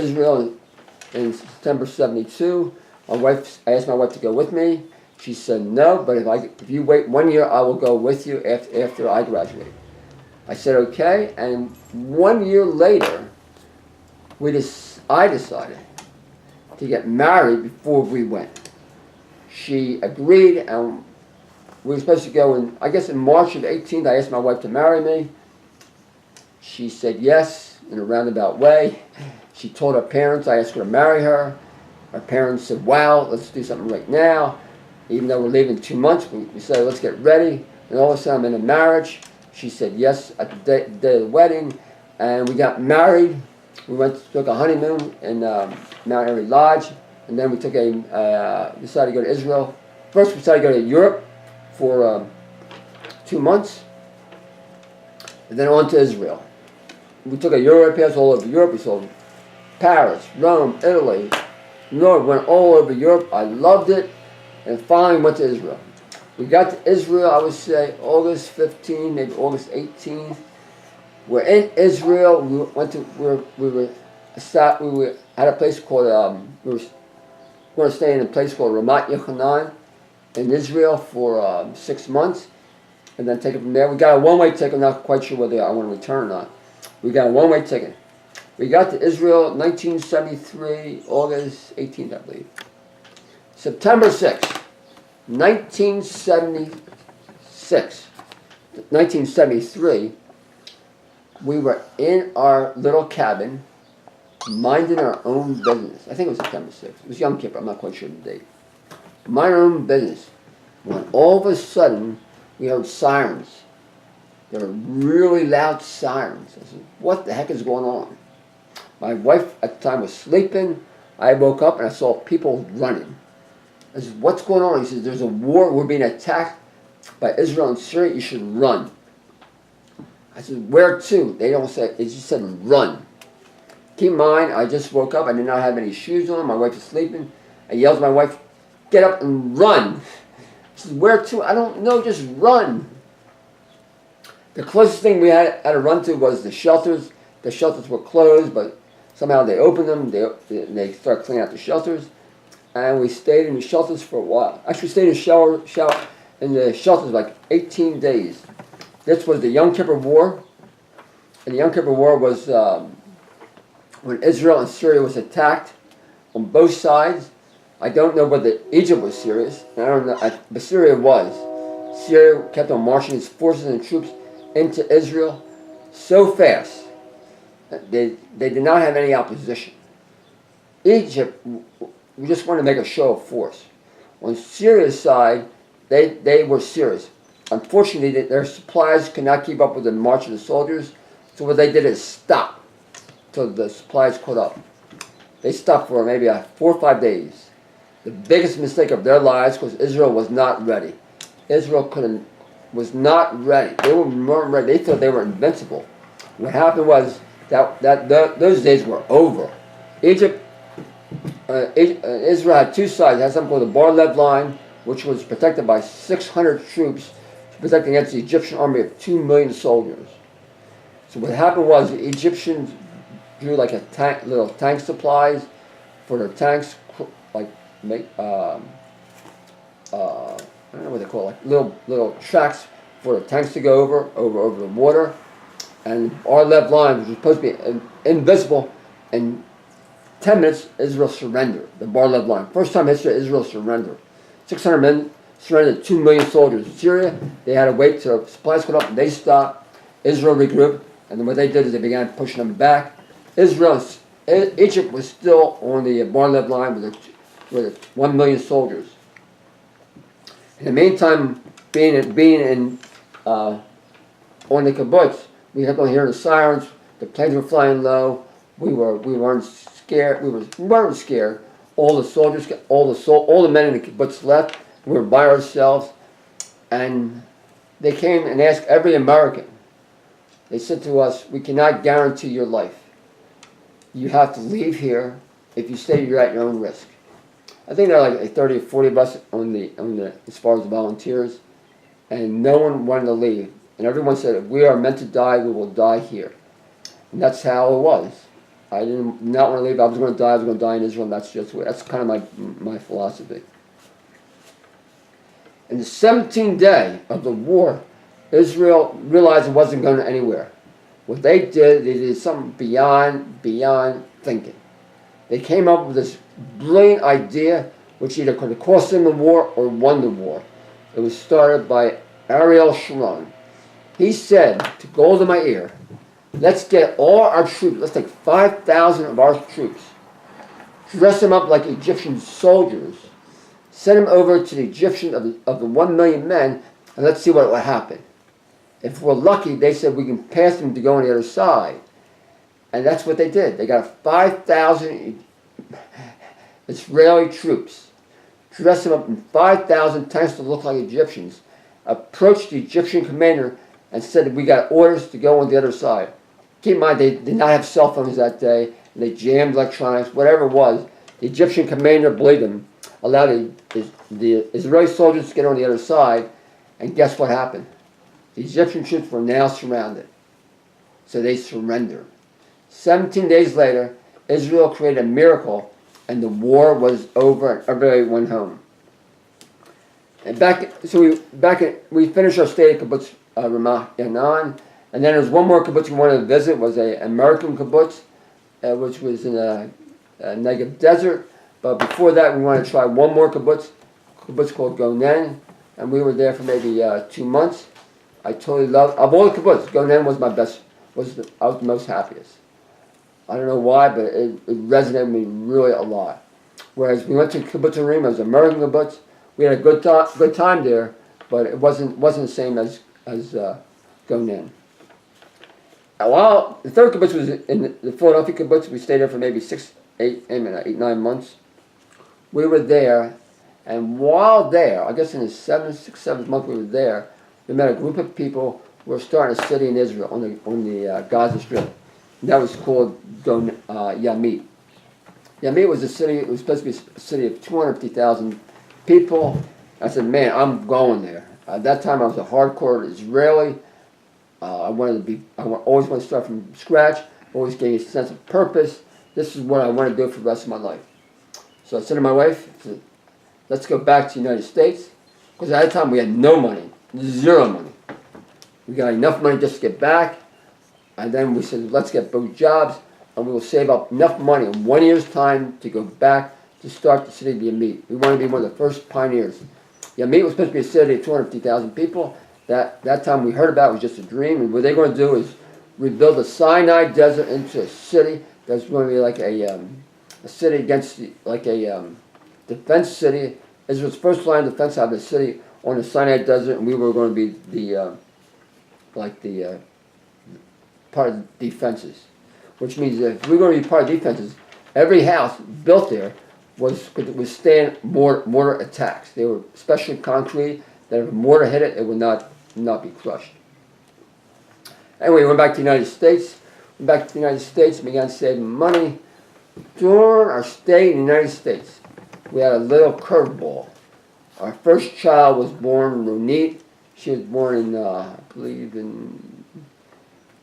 Israel in September '72. I asked my wife to go with me. She said no, but if you wait 1 year, I will go with you after I graduate. I said okay, and 1 year later, I decided to get married before we went. She agreed, and we were supposed to go in March of 18th, I asked my wife to marry me. She said yes, in a roundabout way. She told her parents I asked her to marry her. Her parents said, wow, let's do something right now. Even though we're leaving in 2 months, we said, let's get ready. And all of a sudden, I'm in a marriage. She said yes at the day of the wedding. And we got married. We took a honeymoon in Mount Airy Lodge. And then we decided to go to Israel. First, we decided to go to Europe for 2 months. And then on to Israel. We took a Euro pass all over Europe. We saw Paris, Rome, Italy. Lord, went all over Europe. I loved it. And finally went to Israel. We got to Israel, I would say, August 15, maybe August 18th. We're in Israel. We had a place called, we were going to stay in a place called Ramat Yochanan in Israel for 6 months. And then take it from there. We got a one-way ticket. I'm not quite sure whether I want to return or not. We got a one-way ticket. We got to Israel 1973, August 18th, I believe. September 6th, 1973, we were in our little cabin, minding our own business. I think it was September 6th. It was Yom Kippur. I'm not quite sure the date. Minding our own business. When all of a sudden, we heard sirens. They were really loud sirens. I said, what the heck is going on? My wife at the time was sleeping. I woke up and I saw people running. I said, what's going on? He says, there's a war. We're being attacked by Israel and Syria. You should run. I said, where to? They don't say. They just said run. Keep in mind, I just woke up. I did not have any shoes on. My wife was sleeping. I yelled to my wife, get up and run. She said, where to? I don't know. Just run. The closest thing we had to run to was the shelters. The shelters were closed, but somehow they opened them. They started cleaning out the shelters. And we stayed in the shelters for a while. Actually, stayed in the shelters like 18 days. This was the Yom Kippur War. And the Yom Kippur War was when Israel and Syria was attacked on both sides. I don't know whether Egypt was serious. I don't know, but Syria was. Syria kept on marching its forces and troops into Israel so fast. They did not have any opposition. Egypt, we just wanted to make a show of force. On Syria's side, they were serious. Unfortunately, their supplies could not keep up with the march of the soldiers, so what they did is stop till the supplies caught up. They stopped for maybe 4 or 5 days. The biggest mistake of their lives was Israel was not ready. Israel was not ready. They weren't ready. They thought they were invincible. What happened was that those days were over. Israel had two sides. It had something called the Bar-Lev line, which was protected by 600 troops protecting against the Egyptian army of 2 million soldiers. So what happened was the Egyptians drew like little tank supplies for their tanks, like I don't know what they call it, like little tracks for the tanks to go over the water. And our left line, which was supposed to be invisible, in 10 minutes, Israel surrendered. The Bar-Lev line. First time in history, Israel surrendered. 600 men surrendered 2 million soldiers. In Syria, they had to wait till supplies caught up, and they stopped. Israel regrouped, and then what they did is they began pushing them back. Egypt was still on the Bar-Lev line with 1 million soldiers. In the meantime, being on the kibbutz, we kept on hearing the sirens. The planes were flying low. We weren't scared. We weren't scared. All the soldiers, all the men in the kibbutz left. We were by ourselves, and they came and asked every American. They said to us, "We cannot guarantee your life. You have to leave here. If you stay, you're at your own risk." I think there are like 30 or 40 of us on the as far as the volunteers, and no one wanted to leave. And everyone said, if we are meant to die, we will die here. And that's how it was. I did not want to leave. I was going to die. I was going to die in Israel. And that's kind of my philosophy. In the 17th day of the war, Israel realized it wasn't going anywhere. What they did something beyond thinking. They came up with this brilliant idea, which either could have cost them the war or won the war. It was started by Ariel Sharon. He said, to gold in my ear, let's get all our troops, let's take 5,000 of our troops, dress them up like Egyptian soldiers, send them over to the Egyptians of the 1 million men, and let's see what will happen. If we're lucky, they said we can pass them to go on the other side. And that's what they did. They got 5,000 Israeli troops, dressed them up in 5,000 tanks to look like Egyptians, approached the Egyptian commander and said, we got orders to go on the other side. Keep in mind, they did not have cell phones that day, and they jammed electronics, whatever it was. The Egyptian commander believed him, allowed the Israeli soldiers to get on the other side, and guess what happened? The Egyptian troops were now surrounded. So they surrendered. 17 days later, Israel created a miracle, and the war was over, and everybody went home. And we finished our stay at Kibbutz Ramat Yanan, and then there's one more kibbutz we wanted to visit. Was an American kibbutz, which was in a Negev desert. But before that, we wanted to try one more kibbutz called Gonen, and we were there for maybe 2 months. I totally loved, of all the kibbutz, Gonen was my best. I was the most happiest. I don't know why, but it resonated with me really a lot. Whereas we went to Kibbutz Arim, it was an American kibbutz. We had a good time there, but it wasn't the same as Gonen. While the third kibbutz was in the Philadelphia kibbutz, we stayed there for maybe 9 months. We were there, and while there, I guess in the seventh month we were there, we met a group of people who were starting a city in Israel on the Gaza Strip. And that was called Yamit. Yamit was a city. It was supposed to be a city of 250,000 people. I said, man, I'm going there. At that time, I was a hardcore Israeli. I always want to start from scratch. Always gave me a sense of purpose. This is what I want to do for the rest of my life. So I said to my wife, let's go back to the United States. Because at that time, we had no money, zero money. We got enough money just to get back. And then we said, let's get both jobs, and we will save up enough money in 1 year's time to go back to start the city of Yamit. We want to be one of the first pioneers. Yamit was supposed to be a city of 250,000 people. That time we heard about it was just a dream, and what they're going to do is rebuild the Sinai Desert into a city that's going to be like a city against, defense city. Israel's first line of defense out of the city on the Sinai Desert, and we were going to be the part of the defenses. Which means that if we're going to be part of defenses, every house built there could withstand mortar attacks. They were specially concrete, that if a mortar hit it, it would not be crushed. Anyway, we went back to the United States. And began saving money. During our stay in the United States, we had a little curveball. Our first child was born, Ronit. She was born in, I believe, in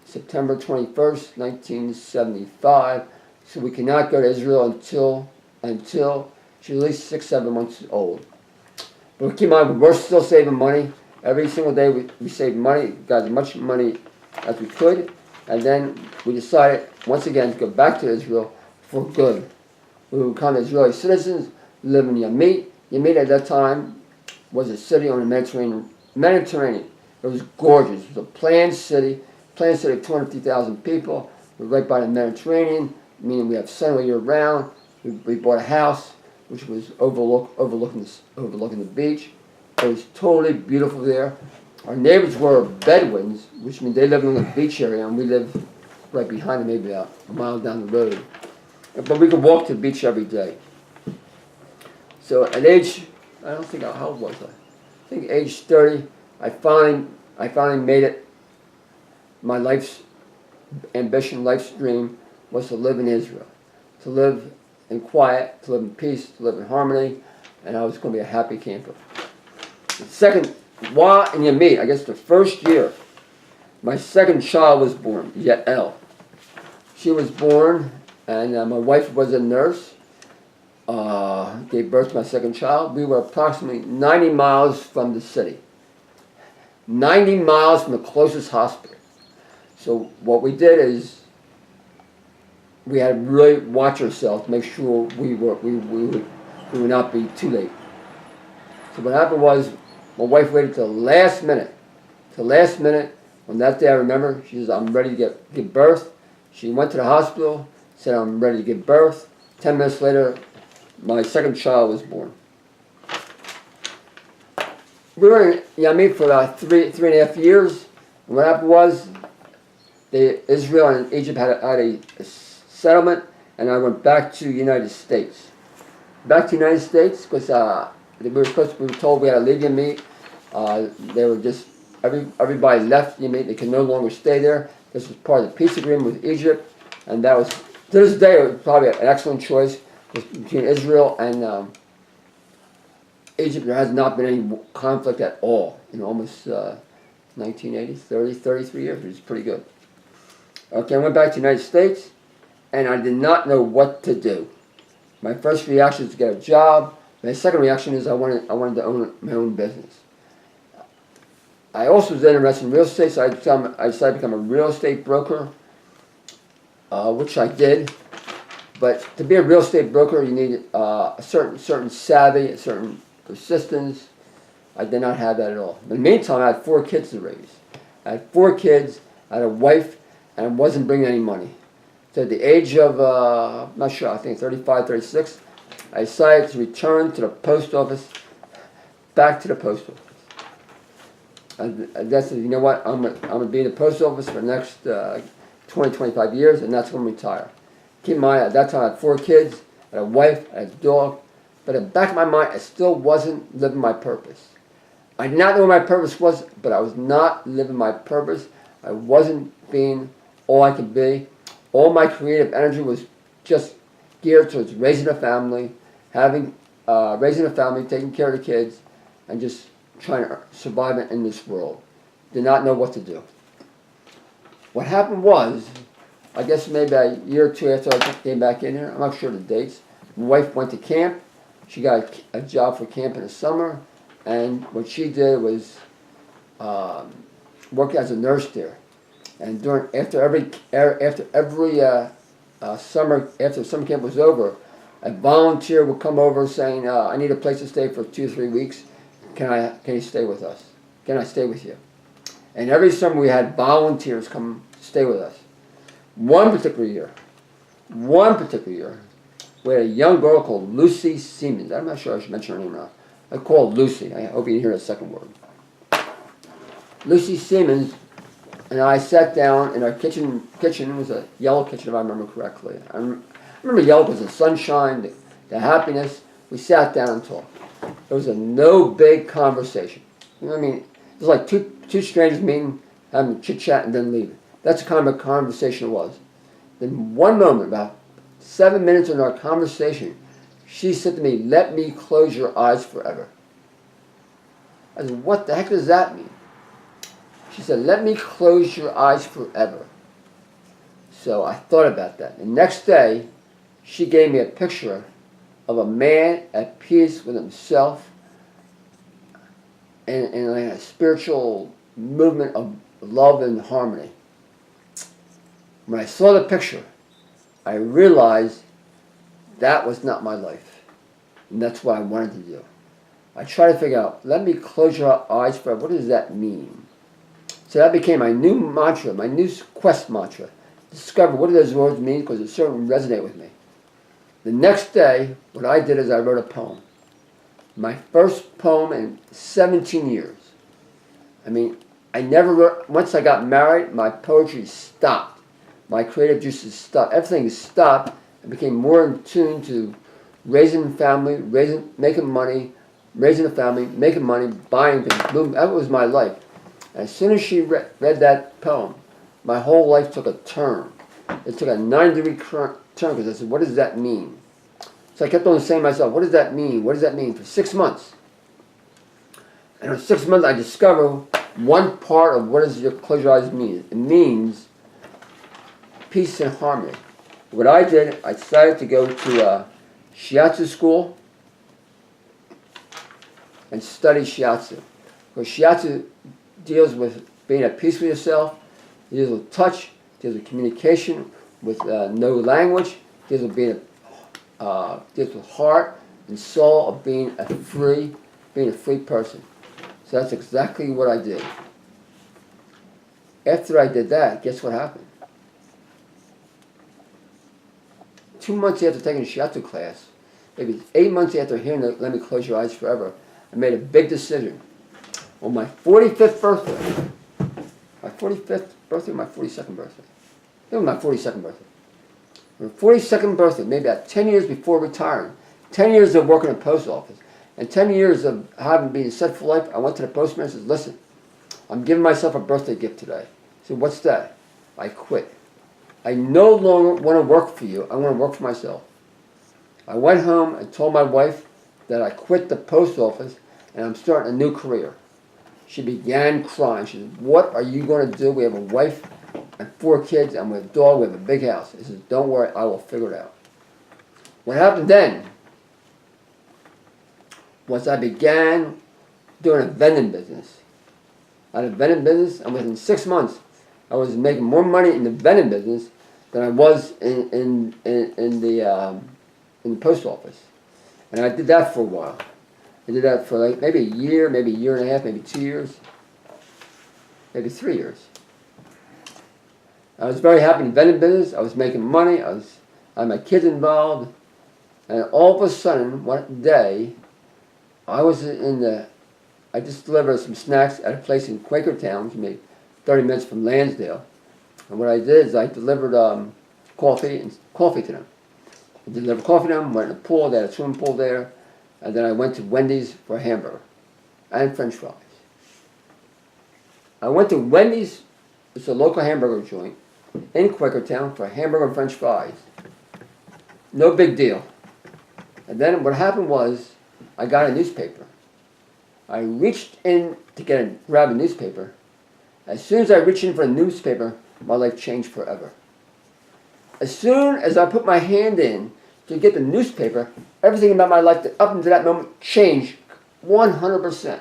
September 21st, 1975. So we cannot go to Israel until she's at least 6-7 months old. But keep in mind, we're still saving money. Every single day we saved money, got as much money as we could. And then we decided, once again, to go back to Israel for good. We would become Israeli citizens, live in Yamit. Yamit at that time was a city on the Mediterranean. It was gorgeous. It was a planned city of 250,000 people. We're right by the Mediterranean, meaning we have sun all year round. We bought a house which was overlooking the beach. It was totally beautiful there. Our neighbors were Bedouins, which means they lived in the beach area, and we lived right behind them, maybe about a mile down the road. But we could walk to the beach every day. So at age, I don't think, how old was I? I think age 30, I finally made it. My life's ambition, life's dream, was to live in Israel. To live in quiet, to live in peace, to live in harmony, and I was going to be a happy camper. The second, while in Yamit, I guess the first year, my second child was born, Yael. She was born and my wife was a nurse. Gave birth to my second child. We were approximately 90 miles from the city. 90 miles from the closest hospital. So what we did is we had to really watch ourselves to make sure we would not be too late. So what happened was my wife waited till the last minute. Till the last minute, on that day I remember, she says, I'm ready to give birth. She went to the hospital, said, I'm ready to give birth. 10 minutes later, my second child was born. We were in Yami for about three and a half years. And what happened was, Israel and Egypt had a settlement, and I went back to the United States. Back to the United States because we were told we had to leave Yami. They were just everybody left Yami. They could no longer stay there. This was part of the peace agreement with Egypt, and that was, to this day, it was probably an excellent choice between Israel and Egypt. There has not been any conflict at all in almost 1980, 33 years, which is pretty good. Okay, I went back to the United States, and I did not know what to do. My first reaction is to get a job. My second reaction is I wanted to own my own business. I also was interested in real estate, so I decided to become a real estate broker, which I did. But to be a real estate broker, you need a certain savvy, a certain persistence. I did not have that at all. In the meantime, I had 4 kids to raise. I had 4 kids, I had a wife, and I wasn't bringing any money. So at the age of, I'm not sure, I think 35, 36, I decided to return to the post office, back to the post office. I said, you know what, I'm going to be in the post office for the next 20, 25 years, and that's when I'm retire. Keep in mind, at that time I had 4 kids, I had a wife, I had a dog, but in the back of my mind, I still wasn't living my purpose. I did not know what my purpose was, but I was not living my purpose. I wasn't being all I could be. All my creative energy was just geared towards raising a family, taking care of the kids, and just trying to survive in this world. Did not know what to do. What happened was, I guess maybe a year or 2 after I came back in here, I'm not sure the dates, my wife went to camp. She got a job for camp in the summer, and what she did was work as a nurse there. And after every summer, after summer camp was over, a volunteer would come over saying, I need a place to stay for 2 or 3 weeks. Can you stay with us? Can I stay with you? And every summer we had volunteers come stay with us. One particular year, we had a young girl called Lucy Siemens. I'm not sure I should mention her name or not. I called Lucy. I hope you didn't hear the second word. Lucy Siemens and I sat down in our kitchen. It was a yellow kitchen, if I remember correctly. I remember yellow was the sunshine, the happiness. We sat down and talked. There was no big conversation. You know what I mean? It was like two strangers meeting, having a chit-chat, and then leaving. That's the kind of conversation it was. Then one moment, about 7 minutes into our conversation, she said to me, "Let me close your eyes forever." I said, "What the heck does that mean?" She said, "Let me close your eyes forever." So I thought about that. The next day, she gave me a picture of a man at peace with himself and a spiritual movement of love and harmony. When I saw the picture, I realized that was not my life. And that's what I wanted to do. I tried to figure out, let me close your eyes forever. What does that mean? So that became my new mantra, my new quest mantra. Discover what do those words mean, because it certainly resonated with me. The next day, what I did is I wrote a poem. My first poem in 17 years. I mean, I never wrote, once I got married, my poetry stopped. My creative juices stopped. Everything stopped. I became more in tune to raising a family, making money, raising a family, making money, buying things. Boom, that was my life. And as soon as she read that poem, my whole life took a turn. It took a 90-degree turn because I said, what does that mean? So I kept on saying to myself, what does that mean? What does that mean? For 6 months. And in 6 months I discovered one part of what does your close your eyes mean. It means peace and harmony. What I did, I decided to go to shiatsu school and study shiatsu. Because shiatsu deals with being at peace with yourself, deals with touch, deals with communication, with no language, deals with being deals with heart and soul of being a free person. So that's exactly what I did. After I did that, guess what happened? 2 months after taking a shiatsu class, maybe 8 months after hearing the Let Me Close Your Eyes Forever, I made a big decision. On my 45th birthday, my 45th birthday or my 42nd birthday? It was my 42nd birthday. My 42nd birthday, maybe about 10 years before retiring, 10 years of working in the post office, and 10 years of having been set for life, I went to the postman and said, listen, I'm giving myself a birthday gift today. I said, what's that? I quit. I no longer want to work for you. I want to work for myself. I went home and told my wife that I quit the post office and I'm starting a new career. She began crying. She said, what are you going to do? We have a wife and 4 kids and we have a dog. We have a big house. I said, don't worry. I will figure it out. What happened then was I began doing a vending business. I had a vending business, and within 6 months, I was making more money in the vending business than I was in the post office. And I did that for a while. I did that for like maybe a year, maybe a year and a half, maybe 2 years, maybe 3 years. I was very happy in the vending business. I was making money. I had my kids involved. And all of a sudden, one day, I just delivered some snacks at a place in Quakertown, which made 30 minutes from Lansdale. And what I did is I delivered coffee to them. I delivered coffee to them, went in the pool, they had a swimming pool there, and then I went to Wendy's for a hamburger and French fries. I went to Wendy's, it's a local hamburger joint, in Quakertown for a hamburger and French fries. No big deal. And then what happened was, I got a newspaper. I reached in to grab a newspaper. As soon as I reached in for a newspaper, my life changed forever. As soon as I put my hand in to get the newspaper, everything about my life up until that moment changed 100%.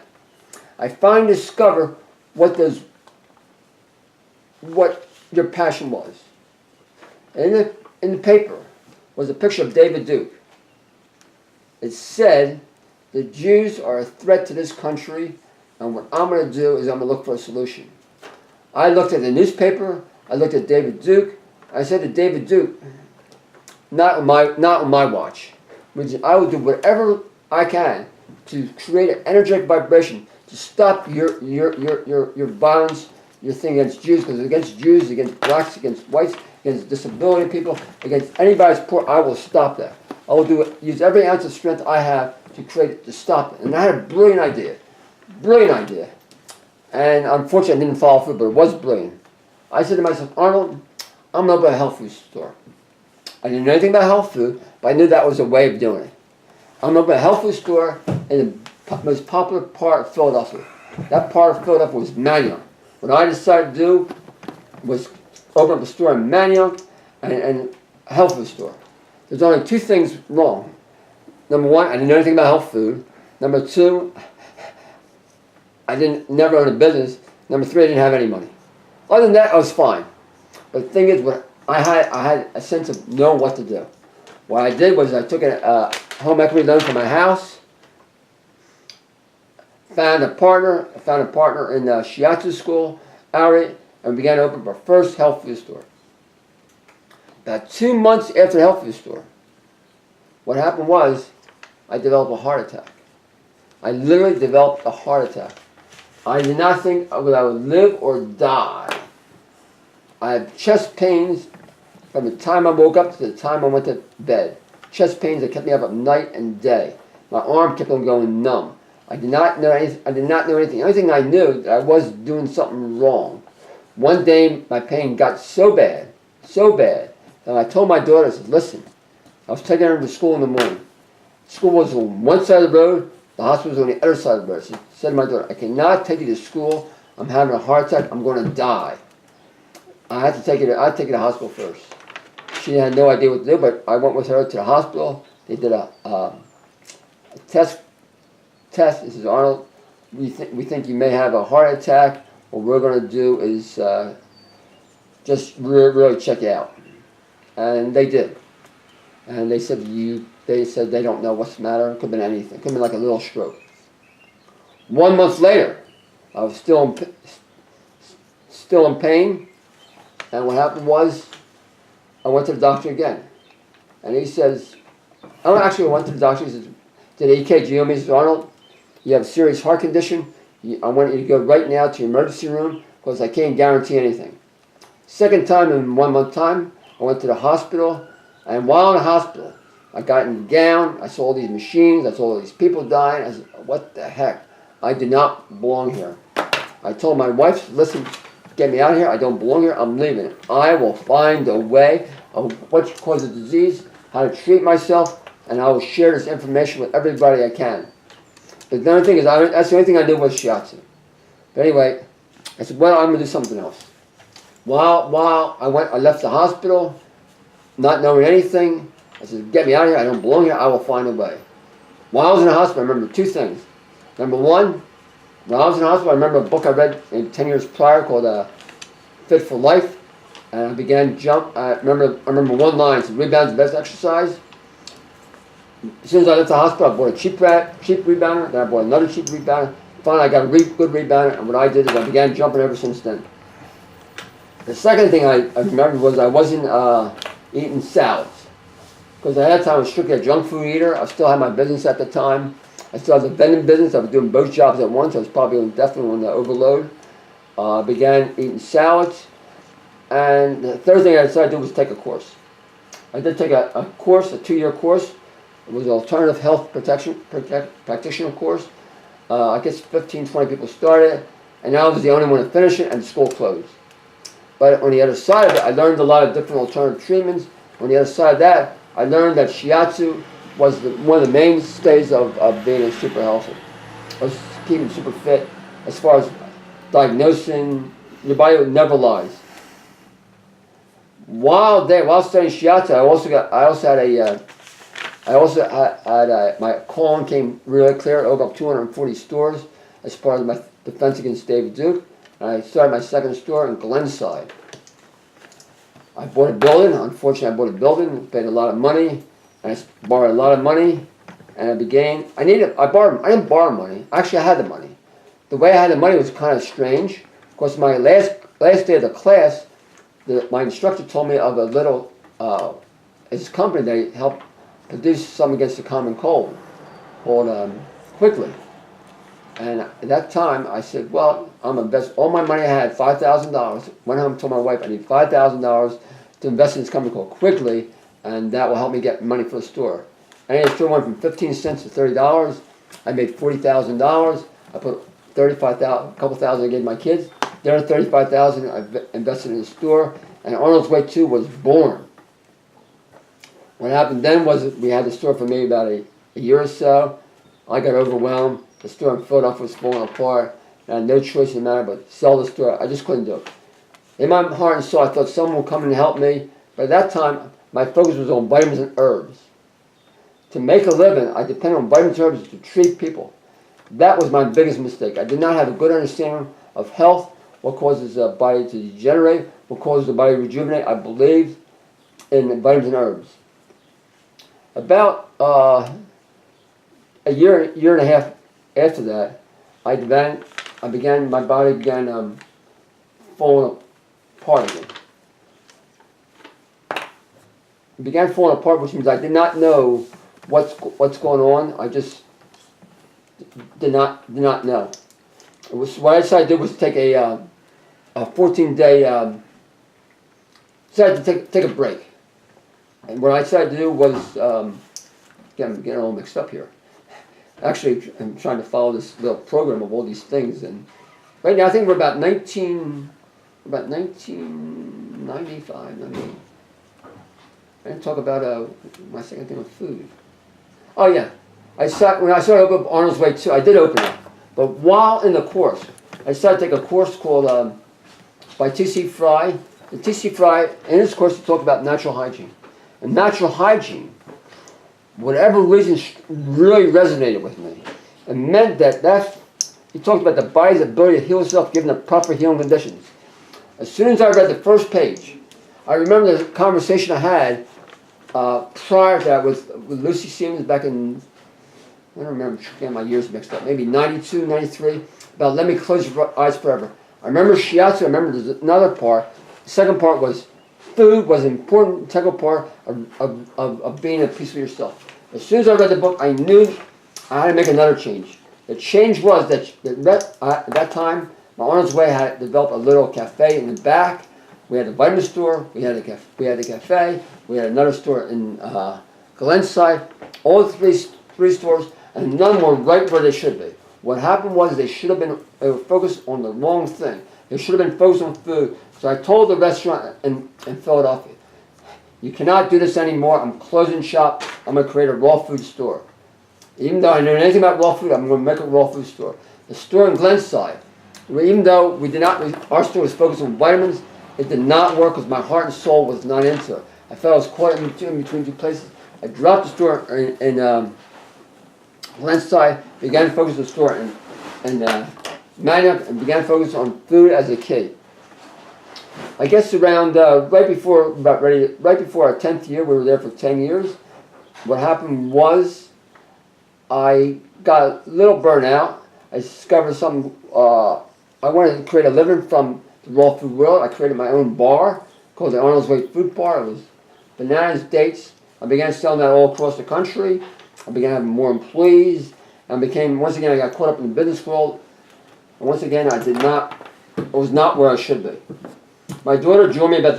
I finally discovered what your passion was. And in the paper was a picture of David Duke. It said, the Jews are a threat to this country, and what I'm going to do is I'm going to look for a solution. I looked at the newspaper, I looked at David Duke, I said to David Duke, not on my watch. I will do whatever I can to create an energetic vibration to stop your violence, your thing against Jews, because against Jews, against blacks, against whites, against disability people, against anybody's poor, I will stop that. I will use every ounce of strength I have to stop it. And I had a brilliant idea. And unfortunately I didn't follow through, but it was brilliant. I said to myself, Arnold, I'm going to open a health food store. I didn't know anything about health food, but I knew that was a way of doing it. I'm going to open a health food store in the most popular part of Philadelphia. That part of Philadelphia was Manayunk. What I decided to do was open up a store in Manayunk and a health food store. There's only 2 things wrong. Number 1, I didn't know anything about health food. Number 2, I never owned a business. Number 3, I didn't have any money. Other than that, I was fine. But the thing is, I had a sense of knowing what to do. What I did was I took a home equity loan for my house, found a partner in the shiatsu school area, and began to open up our first health food store. About 2 months after the health food store, what happened was I developed a heart attack. I literally developed a heart attack. I did not think whether I would live or die. I had chest pains from the time I woke up to the time I went to bed. Chest pains that kept me up at night and day. My arm kept on going numb. I did not know anything. The only thing I knew that I was doing something wrong. One day my pain got so bad, and I told my daughter, I said, listen, I was taking her to school in the morning. School was on one side of the road, the hospital was on the other side of the road. She said to my daughter, I cannot take you to school, I'm having a heart attack, I'm going to die. I had to take her to the hospital first. She had no idea what to do, but I went with her to the hospital. They did a test. This is Arnold. We think you may have a heart attack. What we're going to do is just really check you out. And they did. And they said they don't know what's the matter. It could have been anything. It could have been like a little stroke. 1 month later, I was still in pain. And what happened was, I went to the doctor again. And he says, I went to the doctor. He says, did an EKG on me. He says, Arnold, you have a serious heart condition. I want you to go right now to the emergency room because I can't guarantee anything. Second time in 1 month time, I went to the hospital. And while in the hospital, I got in the gown. I saw all these machines. I saw all these people dying. I said, what the heck? I do not belong here. I told my wife, listen, get me out of here. I don't belong here. I'm leaving. I will find a way of what causes the disease, how to treat myself, and I will share this information with everybody I can. But the other thing is, that's the only thing I knew was shiatsu. But anyway, I said, well, I'm going to do something else. While I left the hospital, not knowing anything, I said, get me out of here. I don't belong here. I will find a way. While I was in the hospital, I remember two things. Number one, when I was in the hospital, I remember a book I read 10 years prior called Fit for Life. And I began jump. I remember one line, it said, rebound's the best exercise. As soon as I left the hospital, I bought a cheap rebounder, then I bought another cheap rebounder. Finally, I got a good rebounder, and what I did is I began jumping ever since then. The second thing I remember was I wasn't eating salads. Because at that time I was strictly a junk food eater. I still had my business at the time. I still had the vending business. I was doing both jobs at once. I was probably definitely on the overload. Began eating salads. And the third thing I decided to do was take a course. I did take a course, a 2-year course. It was an alternative health practitioner course. I guess 15, 20 people started, and I was the only one to finish it, and the school closed. But on the other side of it, I learned a lot of different alternative treatments. On the other side of that, I learned that shiatsu was one of the mainstays of being super healthy. Of keeping super fit. As far as diagnosing, your body never lies. While studying shiatsu, my calling came really clear. I opened up 240 stores as part of my defense against David Duke. And I started my second store in Glenside. I bought a building. Unfortunately, I bought a building, paid a lot of money, and I borrowed a lot of money. And I didn't borrow money. Actually, I had the money. The way I had the money was kind of strange. Because my last day of the class, my instructor told me of a little, his company, they helped produce something against the common cold called Quickly. And at that time, I said, well, I'm going to invest all my money I had, $5,000. Went home and told my wife, I need $5,000 to invest in this company called Quickly, and that will help me get money for the store. And the store went from 15 cents to $30. I made $40,000. I put $35,000, a couple thousand I gave my kids. The other $35,000 I invested in the store, and Arnold's Way 2 was born. What happened then was we had the store for maybe about a year or so. I got overwhelmed. The store in Philadelphia was falling apart. And I had no choice in the matter but sell the store. I just couldn't do it. In my heart and soul, I thought someone would come in and help me. But at that time, my focus was on vitamins and herbs. To make a living, I depended on vitamins and herbs to treat people. That was my biggest mistake. I did not have a good understanding of health, what causes the body to degenerate, what causes the body to rejuvenate. I believed in vitamins and herbs. About a year and a half after that, my body began falling apart again. It began falling apart, which means I did not know what's going on. I just did not know. What I decided to do was take a 14-day. Decided to take a break, and what I decided to do was I'm getting all mixed up here. Actually, I'm trying to follow this little program of all these things, and right now I think we're about 1995, 98. I didn't talk about my second thing with food. Oh yeah, when I started opening up Arnold's Way 2, I did open it, but while in the course, I decided to take a course called by T.C. Fry, the TC Fry, in his course, he talked about natural hygiene. And natural hygiene, whatever reason, really resonated with me. It meant that he talked about the body's ability to heal itself given the proper healing conditions. As soon as I read the first page, I remember the conversation I had prior to that with Lucy Siemens back in, I don't remember, getting my years mixed up, maybe 92, 93, about let me close your eyes forever. I remember shiatsu, I remember there's another part. The second part was food was an important integral part of being at peace with yourself. As soon as I read the book, I knew I had to make another change. The change was that at that time, my Arnold's Way had developed a little cafe in the back. We had a vitamin store, we had a cafe, we had another store in Glenside. All the three stores, and none were right where they should be. What happened was they were focused on the wrong thing. They should have been focused on food. So I told the restaurant in Philadelphia, you cannot do this anymore. I'm closing shop. I'm going to create a raw food store. Even though I knew anything about raw food, I'm going to make a raw food store. The store in Glenside, even though our store was focused on vitamins, it did not work because my heart and soul was not into it. I felt I was caught in between two places. I dropped the store in Glenside, began to focus on the store in Manioc, and began to focus on food as a key. I guess around right before our 10th year, we were there for 10 years. What happened was I got a little burnout. I discovered something. I wanted to create a living from the raw food world. I created my own bar called the Arnold's Way Food Bar. It was bananas, dates. I began selling that all across the country. I began having more employees. And once again, I got caught up in the business world. And once again, I was not where I should be. My daughter joined me about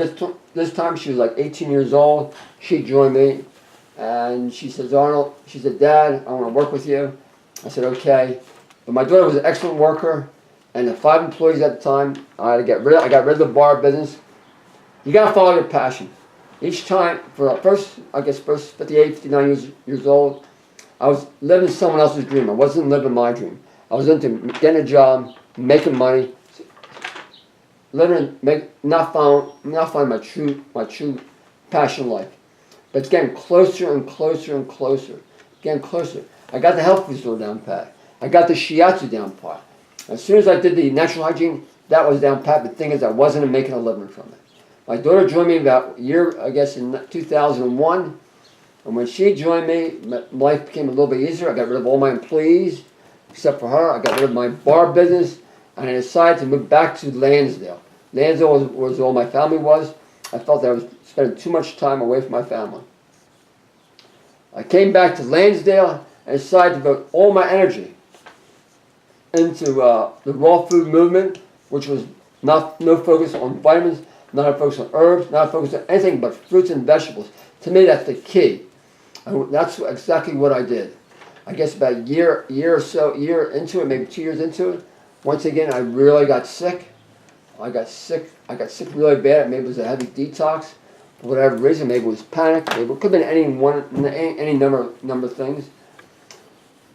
this time. She was like 18 years old. She joined me. And she says, Arnold, she said, Dad, I want to work with you. I said, okay. But my daughter was an excellent worker. And the 5 employees at the time, I got rid of the bar business. You got to follow your passion. Each time, for first 58, 59 years old, I was living someone else's dream. I wasn't living my dream. I was into getting a job, making money, not finding my true passion in life. But it's getting closer and closer and closer. Getting closer. I got the health food store down pat. I got the shiatsu down pat. As soon as I did the natural hygiene, that was down pat. The thing is, I wasn't making a living from it. My daughter joined me about a year, I guess, in 2001. And when she joined me, my life became a little bit easier. I got rid of all my employees, except for her. I got rid of my bar business, and I decided to move back to Lansdale. Lansdale was where all my family was. I felt that I was spending too much time away from my family. I came back to Lansdale and decided to devote all my energy into the raw food movement, which was no focus on vitamins, not a focus on herbs, not a focus on anything but fruits and vegetables. To me, that's the key. And that's exactly what I did. I guess about a year into it, maybe 2 years into it, once again, I really got sick. I got sick really bad. Maybe it was a heavy detox. For whatever reason, maybe it was panic. Maybe it could have been any number of things.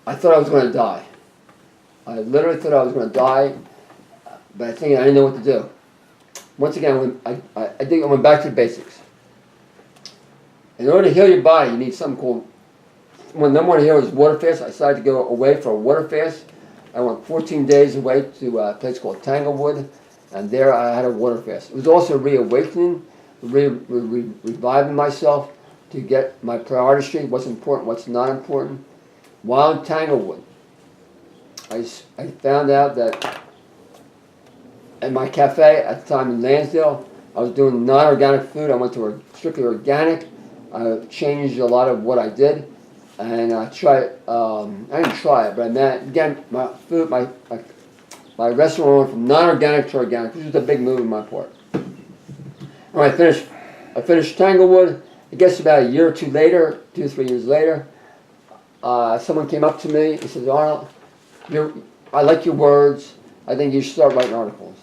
I thought I was going to die. I literally thought I was going to die, but I didn't know what to do. Once again, I went back to the basics. In order to heal your body, you need something called, number one here was water fast. I decided to go away for a water fast. I went 14 days away to a place called Tanglewood, and there I had a water fast. It was also reawakening, reviving myself to get my priority straight, what's important, what's not important. While in Tanglewood, I found out that at my cafe at the time in Lansdale, I was doing non-organic food. I went to strictly organic. I changed a lot of what I did, and I tried. I didn't try it, but again, my food, my restaurant went from non-organic to organic, which was a big move on my part. When I finished Tanglewood. I guess about a year or two later, 2 or 3 years later, someone came up to me and said, Arnold, I like your words. I think you should start writing articles.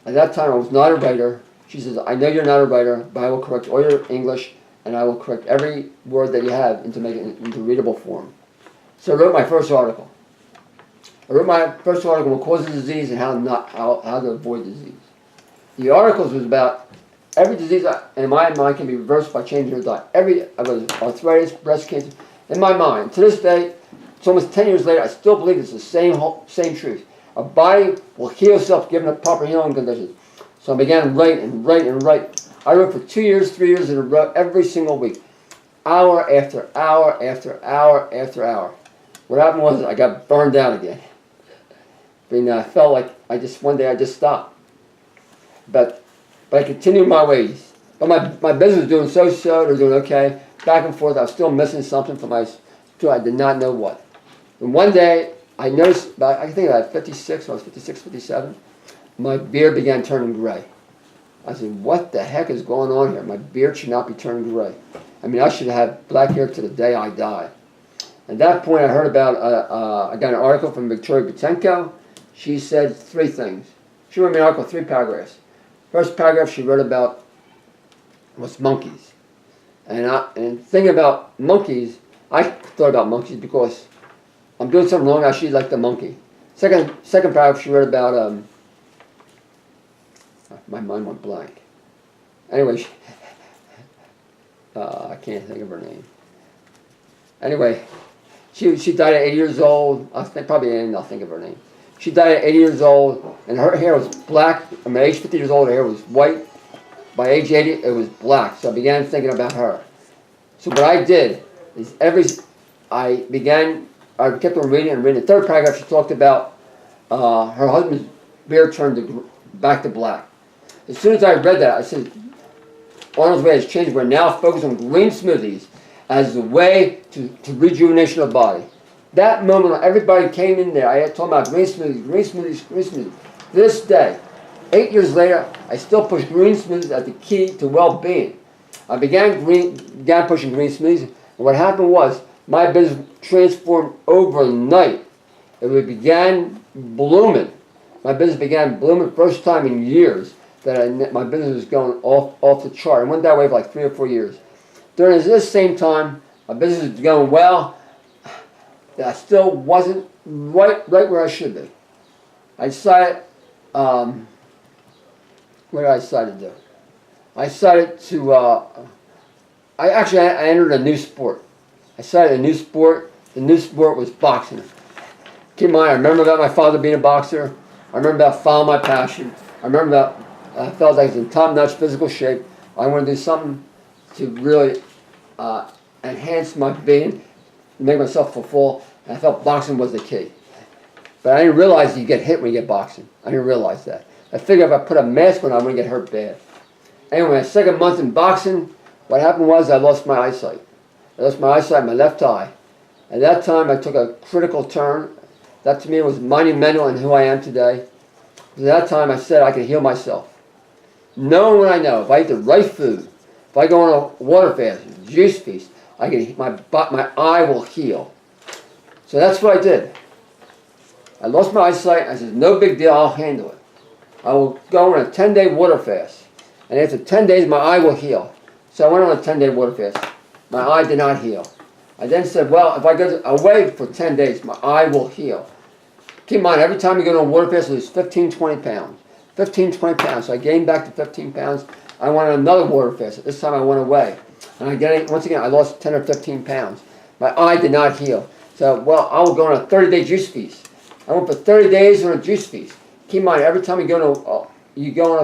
At that time, I was not a writer. She says, I know you're not a writer, but I will correct all your English, and I will correct every word that you have into make it into readable form. So I wrote my first article. I wrote my first article on causes of disease and how to avoid disease. the articles was about every disease in my mind can be reversed by changing your diet. I was arthritis, breast cancer. In my mind, to this day, it's almost 10 years later, I still believe it's the same truth. Our body will heal itself given the proper healing conditions. So I began to write and write and write. I wrote for 2 years, 3 years in a row, every single week. Hour after hour after hour after hour. What happened was I got burned out again. I mean, I felt like one day I just stopped. But I continued my ways. But my business was doing so-so, they were doing okay. Back and forth, I was still missing something from my school. I did not know what. And one day, I noticed, I think I was 56, 57, my beard began turning gray. I said, what the heck is going on here? My beard should not be turning gray. I mean, I should have black hair to the day I die. At that point, I heard about, I got an article from Victoria Butenko. She said 3 things. She wrote me an article, 3 paragraphs. First paragraph she wrote about was monkeys. And thinking about monkeys, I thought about monkeys because I'm doing something wrong, I should like the monkey. Second paragraph she wrote about, my mind went blank. Anyway, I can't think of her name. Anyway, she died at 80 years old. I'll think of her name. She died at 80 years old, and her hair was black. I mean, at age 50 years old, her hair was white. By age 80, it was black. So I began thinking about her. So what I did is I kept on reading and reading. The third paragraph, she talked about her husband's beard turned back to black. As soon as I read that, I said, Arnold's way has changed. We're now focused on green smoothies as the way to rejuvenation of the body. That moment, everybody came in there. I had told them about green smoothies, green smoothies, green smoothies. This day, 8 years later, I still push green smoothies as the key to well-being. I began pushing green smoothies, and what happened was my business transformed overnight. It began blooming. My business began blooming first time in years that my business was going off the chart. It went that way for like 3 or 4 years. During this same time, my business was going well. I still wasn't right where I should be. I decided, what did I decide to do? I decided to, I entered a new sport. I started a new sport. The new sport was boxing. Keep in mind, I remember about my father being a boxer. I remember about following my passion. I remember about, I felt like I was in top-notch physical shape. I wanted to do something to really enhance my being, make myself fulfill, and I felt boxing was the key. But I didn't realize you get hit when you get boxing. I didn't realize that. I figured if I put a mask on, I wouldn't get hurt bad. Anyway, my second month in boxing, what happened was I lost my eyesight. I lost my eyesight, my left eye. At that time, I took a critical turn. That to me was monumental in who I am today. At that time, I said I could heal myself. Knowing what I know, if I eat the right food, if I go on a water fast, juice feast, my eye will heal. So that's what I did. I lost my eyesight. I said, no big deal, I'll handle it. I will go on a 10-day water fast. And after 10 days, my eye will heal. So I went on a 10-day water fast. My eye did not heal. I then said, well, if I go away for 10 days, my eye will heal. Keep in mind, every time you go on a water fast, it's 15, 20 pounds. 15, 20 pounds. So I gained back to 15 pounds. I went on another water fast. This time I went away. And once again, I lost 10 or 15 pounds. My eye did not heal. So, well, I will go on a 30-day juice feast. I went for 30 days on a juice feast. Keep in mind, every time you go on a